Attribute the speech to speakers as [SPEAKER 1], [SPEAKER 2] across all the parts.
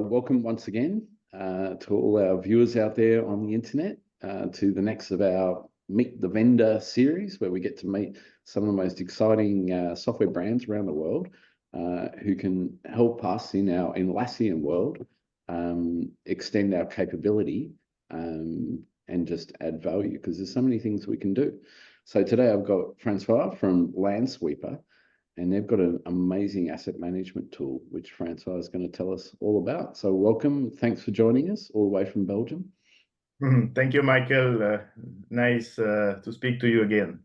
[SPEAKER 1] welcome once again to all our viewers out there on the internet to the next of our Meet the Vendor series, where we get to meet some of the most exciting software brands around the world who can help us in our Atlassian world extend our capability and just add value, because there's so many things we can do. So today I've got Francois from Lansweeper, and they've got an amazing asset management tool, which Francois is going to tell us all about. So welcome. Thanks for joining us all the way from Belgium.
[SPEAKER 2] Thank you, Michael. Nice to speak to you again.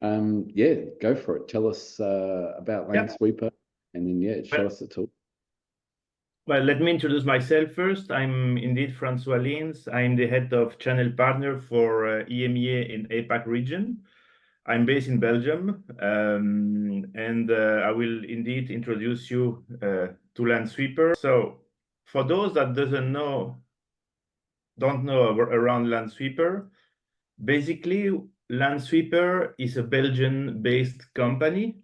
[SPEAKER 1] Yeah, go for it. Tell us about Lansweeper, and then, show us the tool.
[SPEAKER 2] Well, let me introduce myself first. I'm indeed Francois Lins. I'm the head of channel partner for EMEA in APAC region. I'm based in Belgium, and I will indeed introduce you to Lansweeper. So for those that don't know around Lansweeper, basically Lansweeper is a Belgian-based company.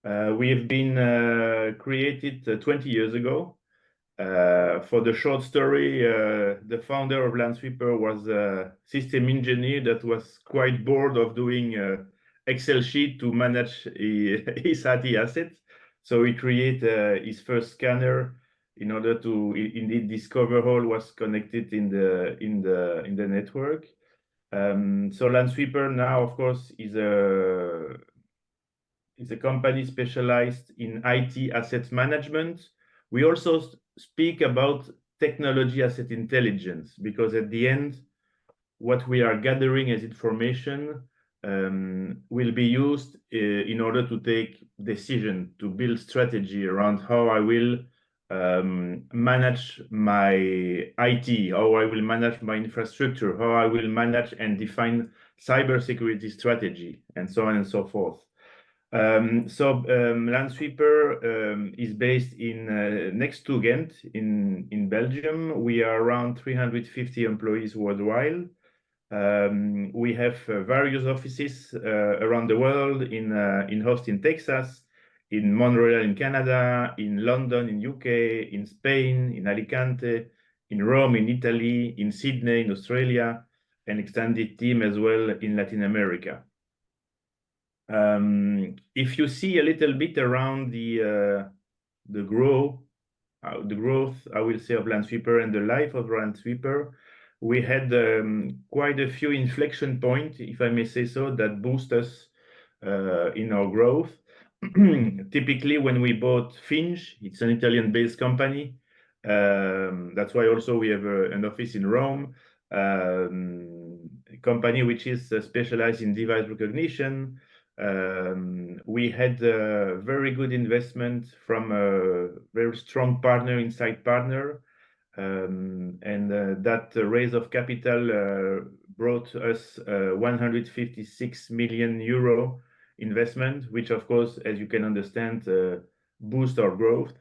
[SPEAKER 2] We have been created 20 years ago. For the short story, the founder of Lansweeper was a system engineer that was quite bored of doing Excel sheet to manage his IT assets. So he created his first scanner in order to indeed discover how it was connected in the network. So Lansweeper now, of course, is a company specialized in IT asset management. We also speak about technology asset intelligence, because at the end, what we are gathering as information will be used in order to take decision, to build strategy around how I will manage my IT, how I will manage my infrastructure, how I will manage and define cybersecurity strategy, and so on and so forth. Lansweeper is based in next to Ghent in Belgium. We are around 350 employees worldwide. We have various offices around the world, in Austin, Texas, in Montreal in Canada, in London in UK, in Spain, in Alicante, in Rome in Italy, in Sydney in Australia, an extended team as well in Latin America. If you see a little bit around the growth, I will say, of Lansweeper and the life of Lansweeper, we had quite a few inflection points, if I may say so, that boost us in our growth. Typically, when we bought Finch, it's an Italian-based company. That's why also we have an office in Rome. A company which is specialized in device recognition. We had a very good investment from a very strong partner, inside partner, and that raise of capital brought us 156 million euro investment, which of course, as you can understand, boost our growth.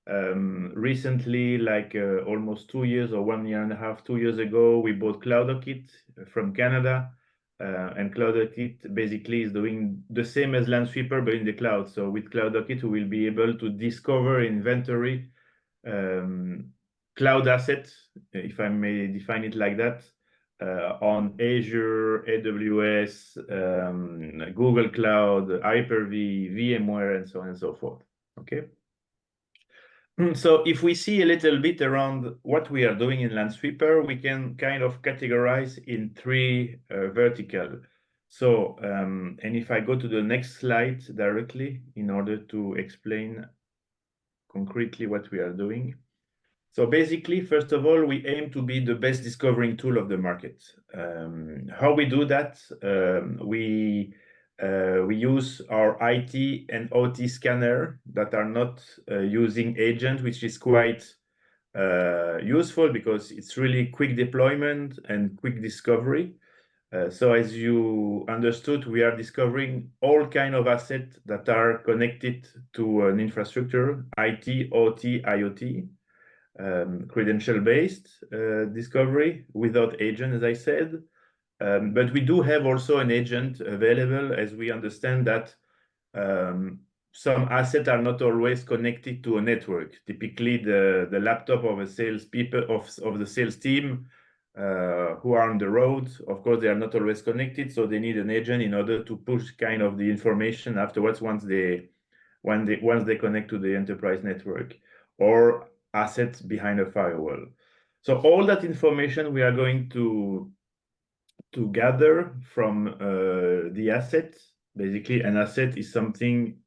[SPEAKER 2] Recently, like almost 2 years or 1 year and a half, 2 years ago, we bought CloudOkit from Canada. And CloudOkit basically is doing the same as Lansweeper, but in the cloud. So with CloudOkit, we will be able to discover inventory, cloud assets, if I may define it like that, on Azure, AWS, Google Cloud, Hyper-V, VMware, and so on and so forth. Okay. So if we see a little bit around what we are doing in Lansweeper, we can kind of categorize in 3 verticals. So, and if I go to the next slide directly in order to explain concretely what we are doing. So basically, first of all, we aim to be the best discovering tool of the market. How we do that? We use our IT and OT scanner that are not using agent, which is quite useful because it's really quick deployment and quick discovery. So as you understood, we are discovering all kind of assets that are connected to an infrastructure, IT, OT, IoT, credential-based discovery without agent, as I said. But we do have also an agent available, as we understand that some assets are not always connected to a network. Typically, the laptop of a sales people of the sales team who are on the road, of course, they are not always connected, so they need an agent in order to push kind of the information afterwards once they connect to the enterprise network, or assets behind a firewall. So all that information we are going to gather from the asset. Basically, an asset is something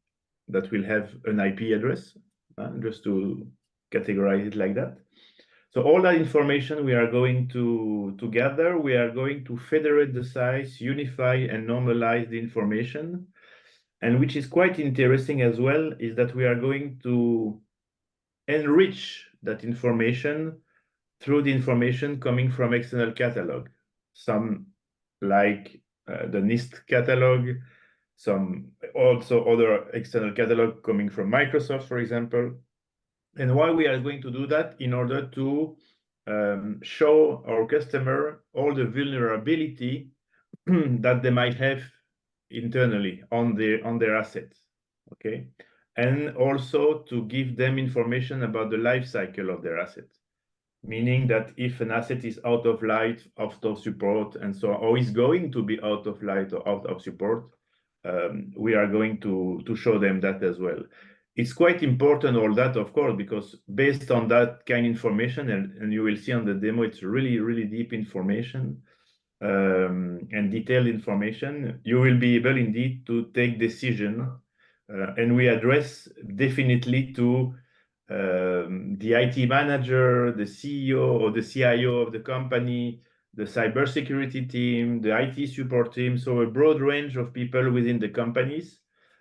[SPEAKER 2] that will have an IP address, just to categorize it like that. So all that information we are going to gather, we are going to federate the size, unify and normalize the information. And which is quite interesting as well is that we are going to enrich that information through the information coming from external catalog. Some like the NIST catalog, some also other external catalog coming from Microsoft, for example. And why we are going to do that? In order to show our customer all the vulnerability that they might have internally on their assets, okay? And also to give them information about the life cycle of their assets. Meaning that if an asset is out of light, out of support, and so on, or is going to be out of light or out of support, we are going to show them that as well. It's quite important, all that, of course, because based on that kind of information, and you will see on the demo, it's really, really deep information and detailed information, you will be able indeed to take decision. And we address definitely to the IT manager, the CEO or the CIO of the company, the cybersecurity team, the IT support team, so a broad range of people within the companies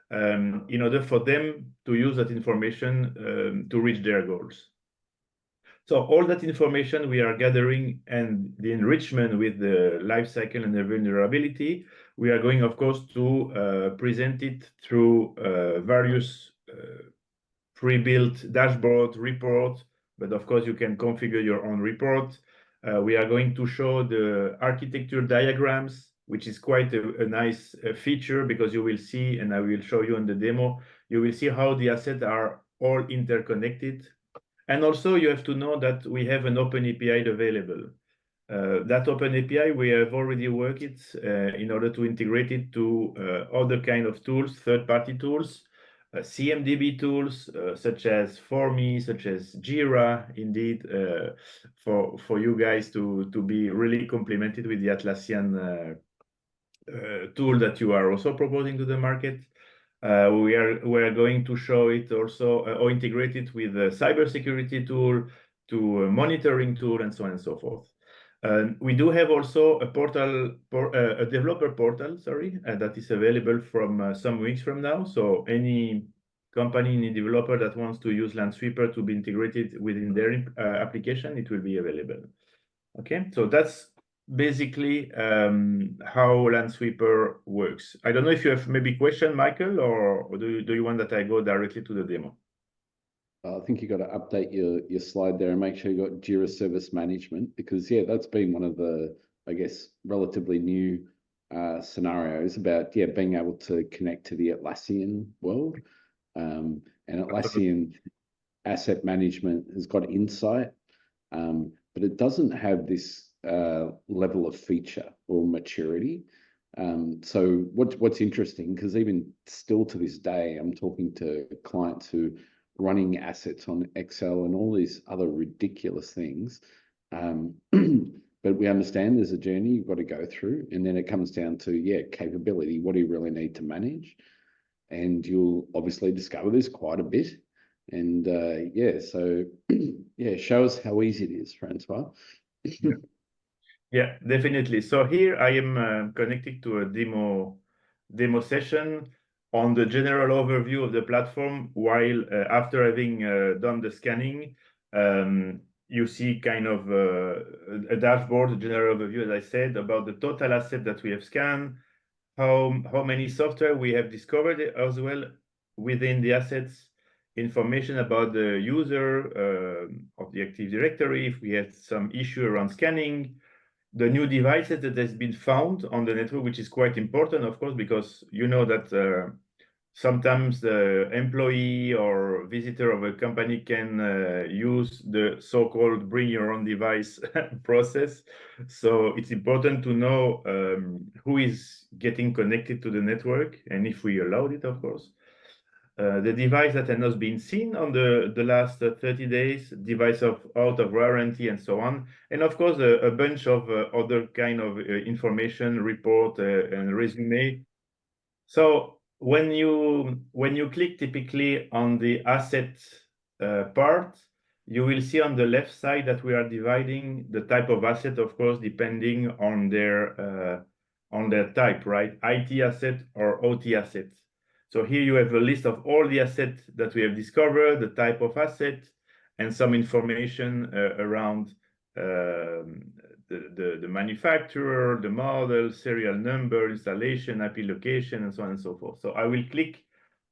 [SPEAKER 2] in order for them to use that information to reach their goals. So all that information we are gathering and the enrichment with the life cycle and the vulnerability, we are going, of course, to present it through various pre-built dashboard report, but of course you can configure your own report. We are going to show the architecture diagrams, which is quite a nice feature, because you will see, and I will show you in the demo, you will see how the assets are all interconnected. And also you have to know that we have an open API available. That open API, we have already worked it in order to integrate it to other kind of tools, third-party tools, CMDB tools such as ForMe, such as Jira, indeed, for you guys to be really complemented with the Atlassian tool that you are also proposing to the market. We are going to show it also or integrate it with a cybersecurity tool, to a monitoring tool, and so on and so forth. We do have also a portal, a developer portal, sorry, that is available from some weeks from now. So any company, any developer that wants to use Lansweeper to be integrated within their application, it will be available. Okay, so that's basically how Lansweeper works. I don't know if you have maybe question, Michael, or do you want that I go directly to the demo?
[SPEAKER 1] I think you got to update your slide there and make sure you got Jira Service Management, because yeah, that's been one of the, I guess, relatively new scenarios about being able to connect to the Atlassian world. And Atlassian Asset Management has got Insight, but it doesn't have this level of feature or maturity. So what's interesting, because even still to this day, I'm talking to clients who running assets on Excel and all these other ridiculous things. But we understand there's a journey you've got to go through, and then it comes down to, capability. What do you really need to manage? And you'll obviously discover this quite a bit. And so show us how easy it is, Francois.
[SPEAKER 2] Yeah, definitely. So here I am connected to a demo session on the general overview of the platform, while after having done the scanning, you see kind of a dashboard, a general overview, as I said, about the total asset that we have scanned, how many software we have discovered as well within the assets, information about the user of the Active Directory, if we had some issue around scanning, the new devices that has been found on the network, which is quite important, of course, because you know that sometimes the employee or visitor of a company can use the so-called bring your own device process. So it's important to know who is getting connected to the network and if we allowed it, of course. The device that has not been seen on the last 30 days, device out of warranty and so on. And of course, a bunch of other kind of information, report and resume. So when you click typically on the asset part, you will see on the left side that we are dividing the type of asset, of course, depending on their type, right? IT asset or OT asset. So here you have a list of all the assets that we have discovered, the type of asset, and some information around the manufacturer, the model, serial number, installation, IP location, and so on and so forth. So I will click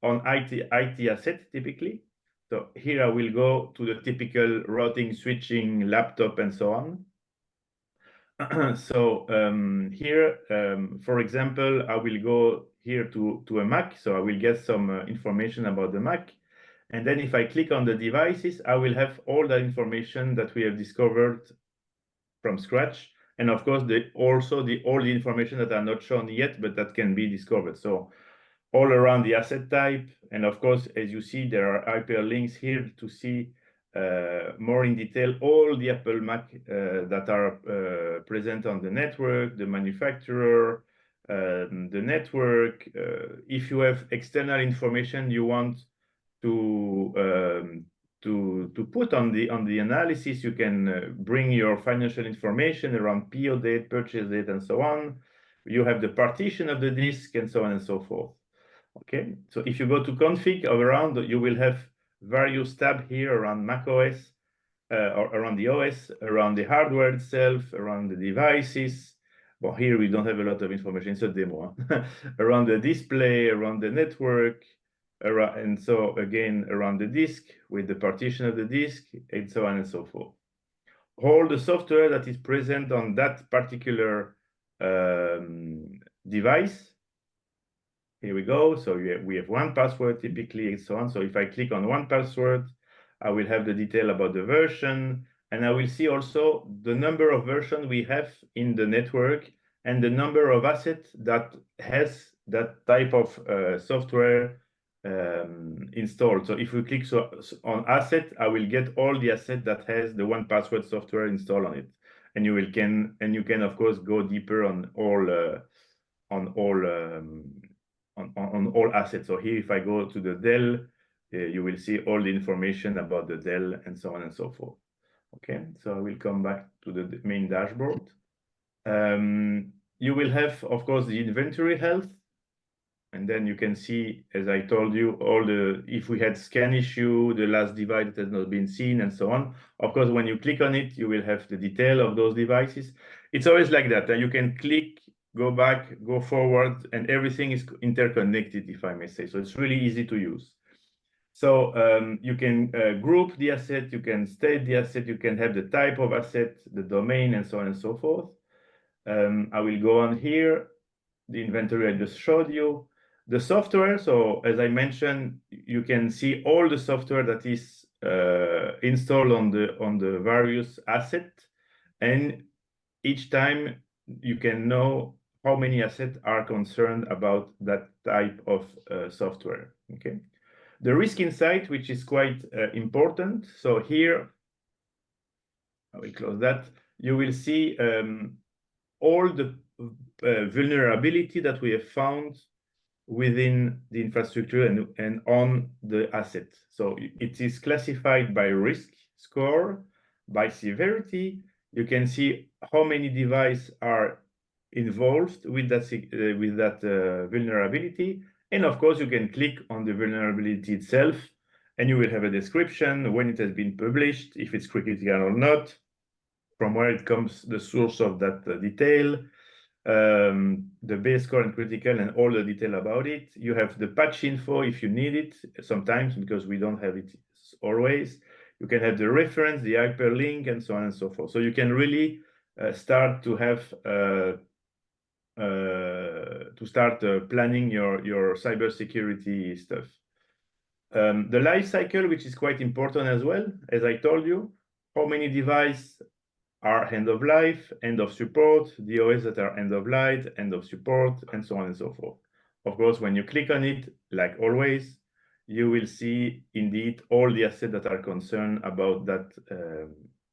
[SPEAKER 2] on IT asset typically. So here I will go to the typical routing, switching, laptop, and so on. So here, for example, I will go here to a Mac. So I will get some information about the Mac. And then if I click on the devices, I will have all the information that we have discovered from scratch. And of course, all the information that are not shown yet, but that can be discovered. So all around the asset type. And of course, as you see, there are hyperlinks here to see more in detail all the Apple Mac that are present on the network, the manufacturer, the network. If you have external information you want to put on the analysis, you can bring your financial information around PO date, purchase date, and so on. You have the partition of the disk and so on and so forth. Okay, so if you go to config around, you will have various tabs here around Mac OS, or around the OS, around the hardware itself, around the devices. Well, here we don't have a lot of information, it's a demo. Around the display, around the network, and so again, around the disk with the partition of the disk, and so on and so forth. All the software that is present on that particular device. Here we go. So we have one password typically and so on. So if I click on one password, I will have the detail about the version, and I will see also the number of versions we have in the network and the number of assets that has that type of software installed. So if we click on asset, I will get all the assets that has the 1Password software installed on it, and you can of course go deeper on all assets. So here, if I go to the Dell, you will see all the information about the Dell and so on and so forth. Okay, so I will come back to the main dashboard. You will have, of course, the inventory health. And then you can see, as I told you, if we had scan issue, the last device that has not been seen, and so on. Of course, when you click on it, you will have the detail of those devices. It's always like that. And you can click, go back, go forward, and everything is interconnected, if I may say. So it's really easy to use. So you can group the asset, you can state the asset, you can have the type of asset, the domain, and so on and so forth. I will go on here. The inventory I just showed you. The software, so as I mentioned, you can see all the software that is installed on the various assets, and each time you can know how many assets are concerned about that type of software. Okay, the risk insight, which is quite important. So here, I will close that. You will see all the vulnerability that we have found within the infrastructure and on the asset. So it is classified by risk score, by severity. You can see how many devices are involved with that vulnerability. And of course, you can click on the vulnerability itself, and you will have a description, when it has been published, if it's critical or not, from where it comes, the source of that detail, the base score and critical, and all the detail about it. You have the patch info if you need it sometimes, because we don't have it always. You can have the reference, the hyperlink, and so on and so forth. So you can really start to have planning your cybersecurity stuff. The life cycle, which is quite important as well, as I told you, how many devices are end of life, end of support, DOS that are end of life, end of support, and so on and so forth. Of course, when you click on it, like always, you will see indeed all the assets that are concerned about that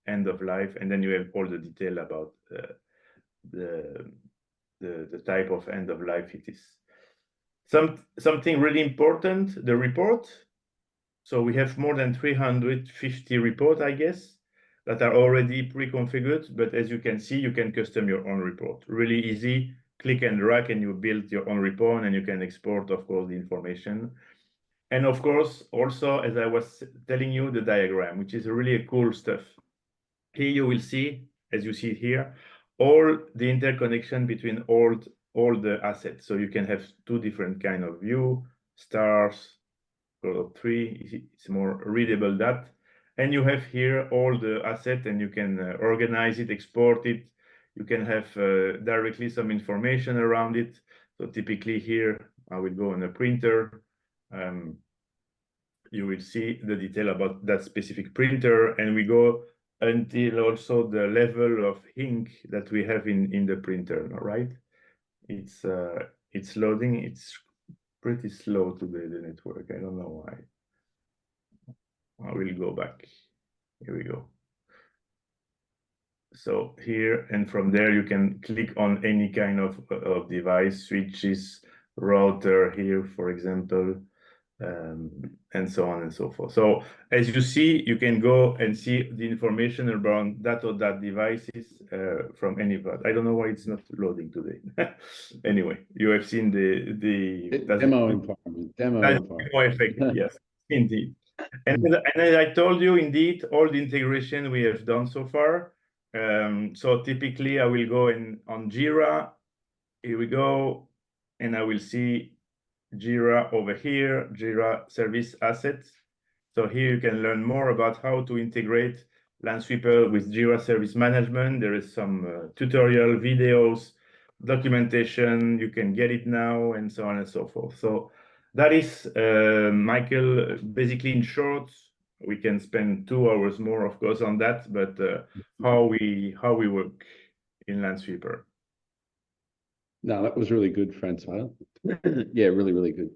[SPEAKER 2] end of life, and then you have all the detail about the type of end of life it is. Something really important, the report. So we have more than 350 reports, I guess, that are already pre-configured. But as you can see, you can custom your own report. Really easy, click and drag, and you build your own report, and you can export, of course, the information. And of course, also, as I was telling you, the diagram, which is really cool stuff. Here you will see, as you see here, all the interconnection between all the assets. So you can have two different kind of view, stars, color 3, it's more readable that. And you have here all the asset, and you can organize it, export it. You can have directly some information around it. So typically here, I will go on a printer. You will see the detail about that specific printer, and we go until also the level of ink that we have in the printer, right? It's loading. It's pretty slow today, the network. I don't know why. I will go back. Here we go. So here, and from there, you can click on any kind of device, switches, router here, for example, and so on and so forth. So as you see, you can go and see the information about that or that devices from any part. I don't know why it's not loading today. Anyway, you have seen the
[SPEAKER 1] demo environment. Demo
[SPEAKER 2] effect. Yes, indeed. And as I told you, indeed, all the integration we have done so far. So typically, I will go on Jira. Here we go, and I will see Jira over here, Jira Service Assets. So here you can learn more about how to integrate Lansweeper with Jira Service Management. There is some tutorial videos, documentation. You can get it now, and so on and so forth. So that is, Michael, basically in short. We can spend 2 hours more, of course, on that, but how we work in Lansweeper.
[SPEAKER 1] No, that was really good, Francois. Yeah, really, really good.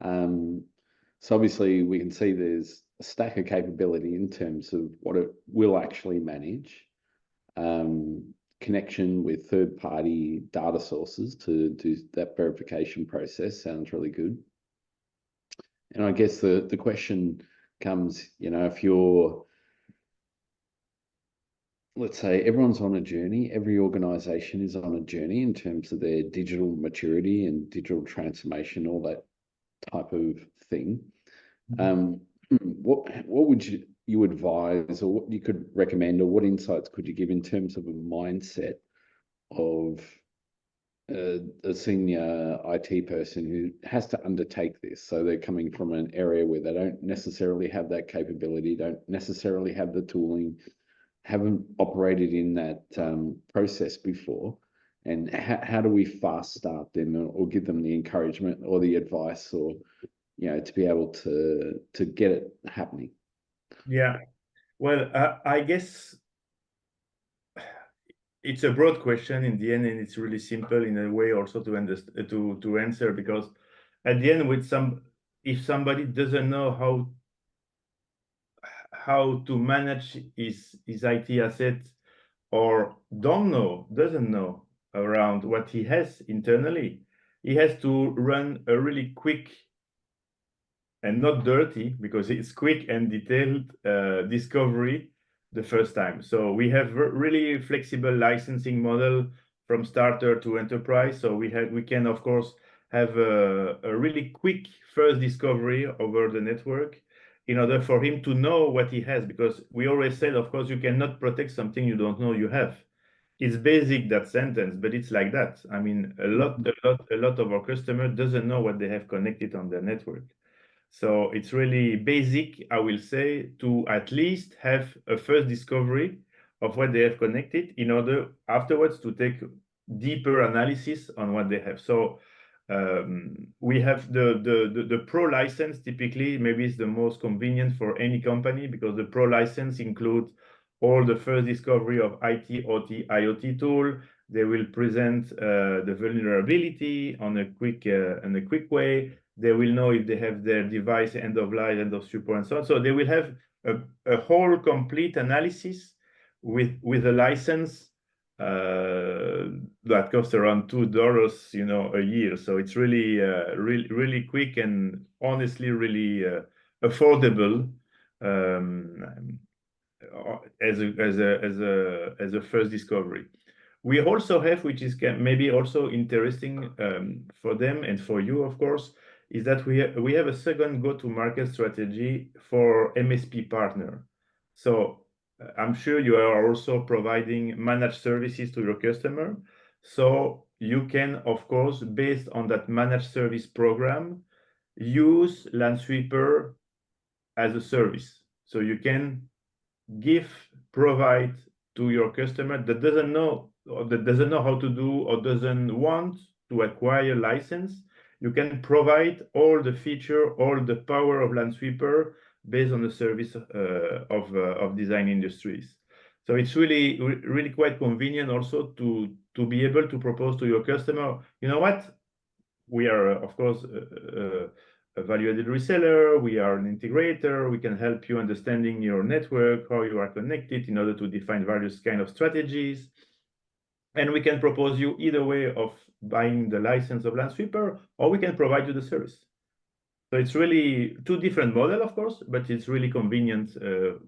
[SPEAKER 1] So obviously we can see there's a stack of capability in terms of what it will actually manage. Connection with third-party data sources to do that verification process sounds really good. And I guess the question comes, if you're, let's say everyone's on a journey, every organization is on a journey in terms of their digital maturity and digital transformation, all that type of thing. What would you advise, or what you could recommend, or what insights could you give in terms of a mindset of a senior IT person who has to undertake this? So they're coming from an area where they don't necessarily have that capability, don't necessarily have the tooling, haven't operated in that process before, and how do we fast start them, or give them the encouragement or the advice, or to be able to get it happening?
[SPEAKER 2] Yeah, well, I guess it's a broad question in the end, and it's really simple in a way also to understand, to answer, because at the end, if somebody doesn't know how to manage his IT assets, or doesn't know around what he has internally, he has to run a really quick and not dirty, because it's quick and detailed discovery the first time. So we have really flexible licensing model from starter to enterprise. So we can of course have a really quick first discovery over the network in order for him to know what he has, because we always said, of course, you cannot protect something you don't know you have. It's basic, that sentence, but it's like that. I mean, a lot of our customers doesn't know what they have connected on their network. So it's really basic, I will say, to at least have a first discovery of what they have connected in order afterwards to take deeper analysis on what they have. So we have the pro license. Typically, maybe it's the most convenient for any company, because the pro license includes all the first discovery of IT, OT, IoT tool. They will present the vulnerability on a quick way. They will know if they have their device end of life, end of support, and so on. So they will have a whole complete analysis with a license that costs around $2, a year. So it's really, really quick and honestly really affordable as a first discovery. We also have, which is maybe also interesting for them and for you, of course, is that we have a second go-to-market strategy for MSP partner. So I'm sure you are also providing managed services to your customer. So you can, of course, based on that managed service program, use Lansweeper as a service. So you can provide to your customer that doesn't know how to do or doesn't want to acquire license. You can provide all the feature, all the power of Lansweeper based on the service of design industries. So it's really quite convenient also to be able to propose to your customer, you know what, we are of course a value-added reseller, we are an integrator, we can help you understanding your network, how you are connected in order to define various kind of strategies. And we can propose you either way of buying the license of Lansweeper, or we can provide you the service. So it's really two different models, of course, but it's really convenient to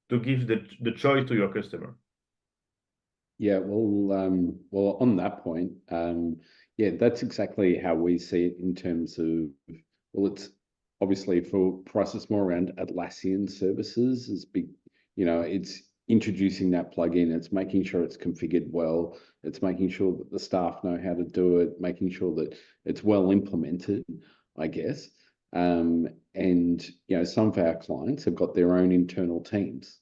[SPEAKER 2] give the choice to your customer.
[SPEAKER 1] Yeah, well, on that point, yeah, that's exactly how we see it in terms of, well, it's obviously for us, it's more around Atlassian services is big, it's introducing that plugin, it's making sure it's configured well, it's making sure that the staff know how to do it, making sure that it's well implemented, I guess. And, some of our clients have got their own internal teams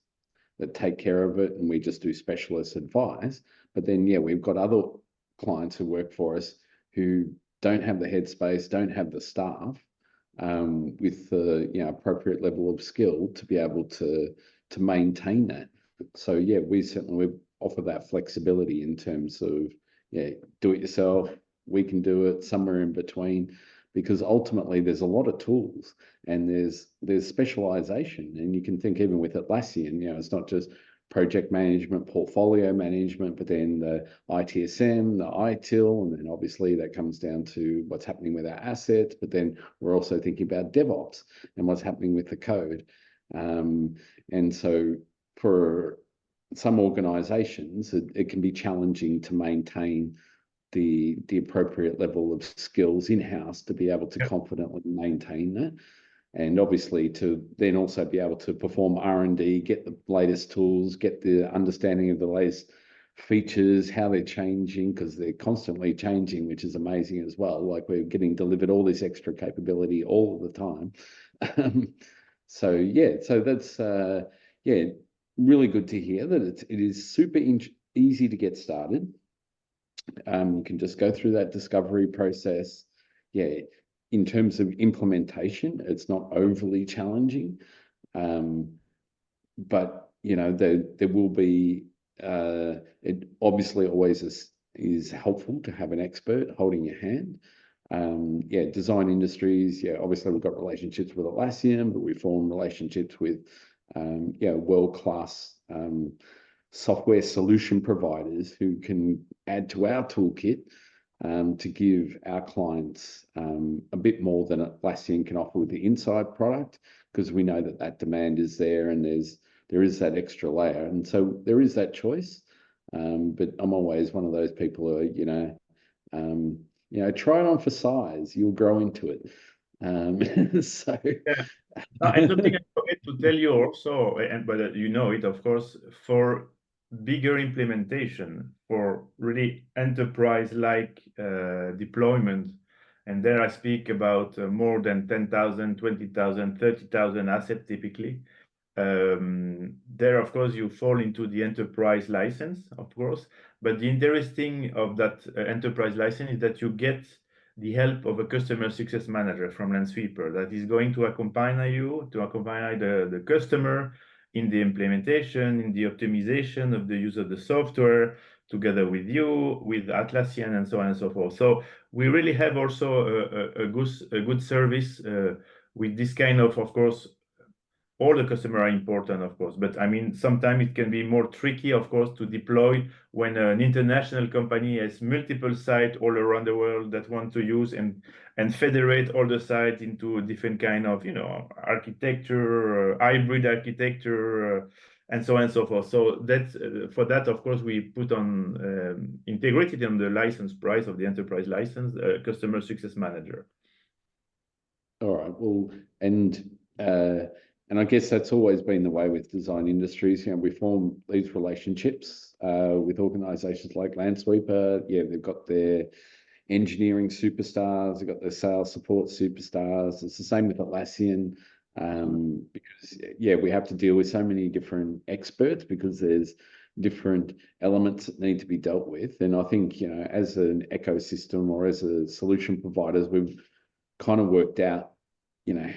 [SPEAKER 1] that take care of it, and we just do specialist advice. But then, yeah, we've got other clients who work for us who don't have the headspace, don't have the staff with the appropriate level of skill to be able to maintain that. So yeah, we certainly offer that flexibility in terms of do it yourself. We can do it somewhere in between, because ultimately there's a lot of tools and there's specialization, and you can think even with Atlassian, it's not just project management, portfolio management, but then the ITSM, the ITIL, and then obviously that comes down to what's happening with our assets, but then we're also thinking about DevOps and what's happening with the code. And so for some organizations, it can be challenging to maintain the appropriate level of skills in-house to be able to confidently maintain that. And obviously to then also be able to perform R&D, get the latest tools, get the understanding of the latest features, how they're changing, because they're constantly changing, which is amazing as well. Like we're getting delivered all this extra capability all of the time. So yeah, so that's really good to hear that it is super easy to get started. You can just go through that discovery process. Yeah, in terms of implementation, it's not overly challenging, but there will be. It obviously always is helpful to have an expert holding your hand. Design industries. Yeah, obviously we've got relationships with Atlassian, but we form relationships with world-class software solution providers who can add to our toolkit to give our clients a bit more than Atlassian can offer with the inside product, because we know that demand is there, and there is that extra layer, and so there is that choice. But I'm always one of those people who try it on for size, you'll grow into it. So
[SPEAKER 2] yeah. And something I forget to tell you also, but you know it, of course, for bigger implementation, for really enterprise-like deployment, and there I speak about more than 10,000, 20,000, 30,000 assets typically. There, of course, you fall into the enterprise license, of course. But the interesting of that enterprise license is that you get the help of a customer success manager from Lansweeper that is going to accompany you, to accompany the customer in the implementation, in the optimization of the use of the software, together with you, with Atlassian, and so on and so forth. So we really have also a good service with this kind of course, all the customers are important, of course, but I mean, sometimes it can be more tricky, of course, to deploy when an international company has multiple sites all around the world that want to use and federate all the sites into different kind of, architecture, hybrid architecture, and so on and so forth. So that's for that, of course, we put on integrated on the license price of the enterprise license, customer success manager.
[SPEAKER 1] All right. Well, and I guess that's always been the way with design industries. We form these relationships with organizations like Lansweeper. Yeah, they've got their engineering superstars, they've got their sales support superstars. It's the same with Atlassian because, we have to deal with so many different experts because there's different elements that need to be dealt with. And I think, as an ecosystem or as a solution providers, we've kind of worked out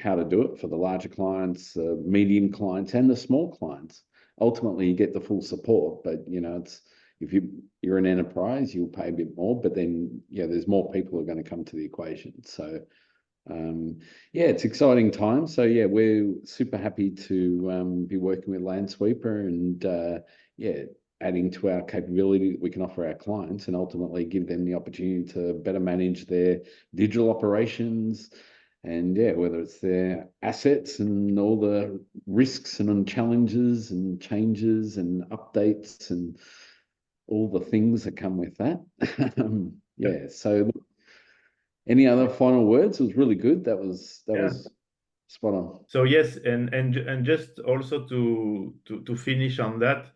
[SPEAKER 1] how to do it for the larger clients, medium clients, and the small clients. Ultimately, you get the full support, but it's if you're an enterprise, you'll pay a bit more, but then there's more people who are going to come to the equation. So it's exciting times. So we're super happy to be working with Lansweeper and adding to our capability that we can offer our clients and ultimately give them the opportunity to better manage their digital operations. And whether it's their assets and all the risks and challenges and changes and updates and all the things that come with that. So any other final words? It was really good. That was spot on.
[SPEAKER 2] So yes, and just also to finish on that,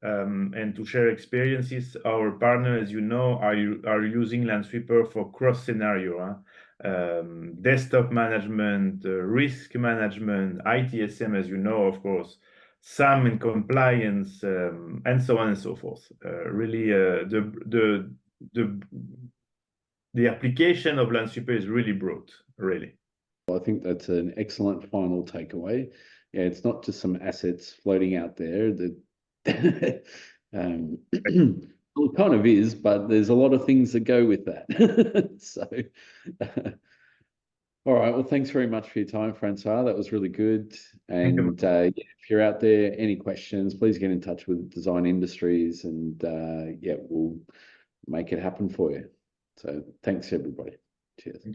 [SPEAKER 2] and to share experiences, our partners, as you know, are using Lansweeper for cross scenario. Desktop management, risk management, ITSM, as you know, of course, SAM and compliance, and so on and so forth. Really, the application of Lansweeper is really broad, really.
[SPEAKER 1] I think that's an excellent final takeaway. It's not just some assets floating out there that well, it kind of is, but there's a lot of things that go with that. So all right. Well, thanks very much for your time, Francois. That was really good. And if you're out there, any questions, please get in touch with Design Industries and we'll make it happen for you. So thanks, everybody. Cheers.